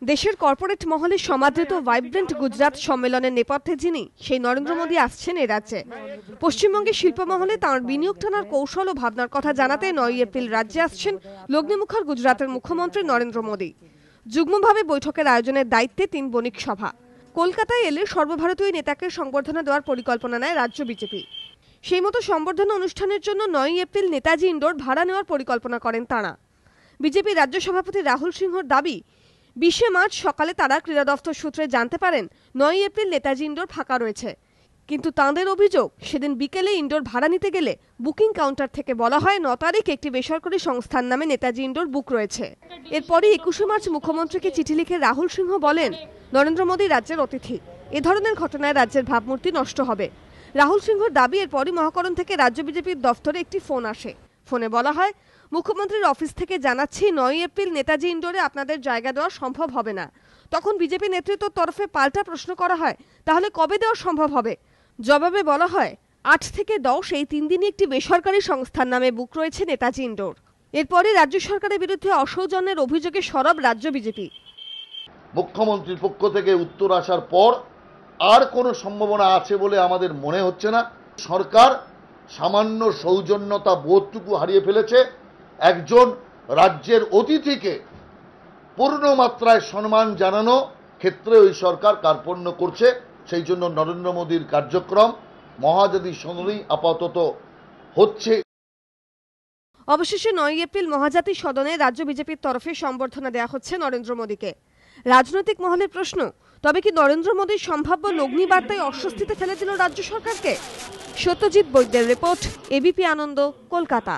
দেশের কর্পোরেট মহলে সমাদৃত ভাইব্রেন্ট গুজরাট সম্মেলনের নেপথ্যে যিনি সেই নরেন্দ্র মোদী আসছেন এ রাজ্যে। পশ্চিমবঙ্গের শিল্প মহলে তাঁর বিনিয়োগ টানার কৌশল ও ভাবনার কথা জানাতে 9 এপ্রিল রাজ্যে আসছেন লগ্নিমুখার গুজরাটের মুখ্যমন্ত্রী নরেন্দ্র মোদী। যুগ্মভাবে বৈঠকের আয়োজনের দায়িত্বে 3 বণিক সভা। কলকাতায় এলে সর্বভারতীয় নেতাকে সংবর্ধনা দেওয়ার পরিকল্পনা নেয় রাজ্য বিজেপি। সেই মতো সংবর্ধনা অনুষ্ঠানের জন্য 9 এপ্রিল নেতাজি ইন্ডোর ভাড়া নেওয়ার পরিকল্পনা করেন তাঁরা। বিজেপি রাজ্য সভাপতি রাহুল সিংহর দাবি, 20 মার্চ সকালে তারা ক্রীড়া দফতর সূত্রে জানতে পারেন 9 এপ্রিল নেতাজি ইন্ডোর ফাঁকা রয়েছে। কিন্তু তাঁদের অভিযোগ, সেদিন বিকেলে ইন্ডোর ভাড়া নিতে গেলে বুকিং কাউন্টার থেকে বলা হয় 9 তারিখ একটি বেসরকারি সংস্থার নামে নেতাজি ইন্ডোর বুক রয়েছে। এরপরই 21 মার্চ মুখ্যমন্ত্রীকে চিঠি লিখে রাহুল সিংহ বলেন, নরেন্দ্র মোদী রাজ্যের অতিথি, এ ধরনের ঘটনায় রাজ্যের ভাবমূর্তি নষ্ট হবে। রাহুল সিংহর দাবি, এরপরই মহাকরণ থেকে রাজ্য বিজেপির দফতরে একটি ফোন আসে। ফোনে বলা হয়, মুখ্যমন্ত্রীর অফিস থেকে জানাচ্ছি 9 এপ্রিল নেতাজি ইন্ডোরে আপনাদের জায়গা দেওয়া সম্ভব হবে না। তখন বিজেপি নেতৃত্বের তরফে পাল্টা প্রশ্ন করা হয়, তাহলে কবে দেওয়া সম্ভব হবে? জবাবে বলা হয়, 8 থেকে 10 এই 3 দিনই একটি বেসরকারি সংস্থার নামে বুক রয়েছে নেতাজি ইন্ডোর। এরপরে রাজ্য সরকারের বিরুদ্ধে অসৌজন্যের অভিযোগে সরব রাজ্য বিজেপি। মুখ্যমন্ত্রীর পক্ষ থেকে উত্তর আসার পর আর কোনো সম্ভাবনা আছে বলে আমাদের মনে হচ্ছে না। সরকার সামান্য সৌজন্যতা বোধটুকু হারিয়ে ফেলেছে। একজন রাজ্যের অতিথিকে পূর্ণ মাত্রায় সম্মান জানানো ক্ষেত্রে ওই সরকার কার্পণ্য করছে। সেই জন্য নরেন্দ্র মোদীর কার্যক্রম মহাজাতি সদনেই আপাতত হচ্ছে। অবশেষে 9 এপ্রিল মহাজাতি সদনে রাজ্য বিজেপির তরফে সম্বর্ধনা দেওয়া হচ্ছে নরেন্দ্র মোদীকে। রাজনৈতিক মহলের প্রশ্ন, তবে কি নরেন্দ্র মোদীর সম্ভাব্য লগ্নি বার্তায় অস্বস্তিতে ফেলে দিল রাজ্য সরকারকে? সত্যজিৎ বৈদ্যের রিপোর্ট, এবিপি আনন্দ, কলকাতা।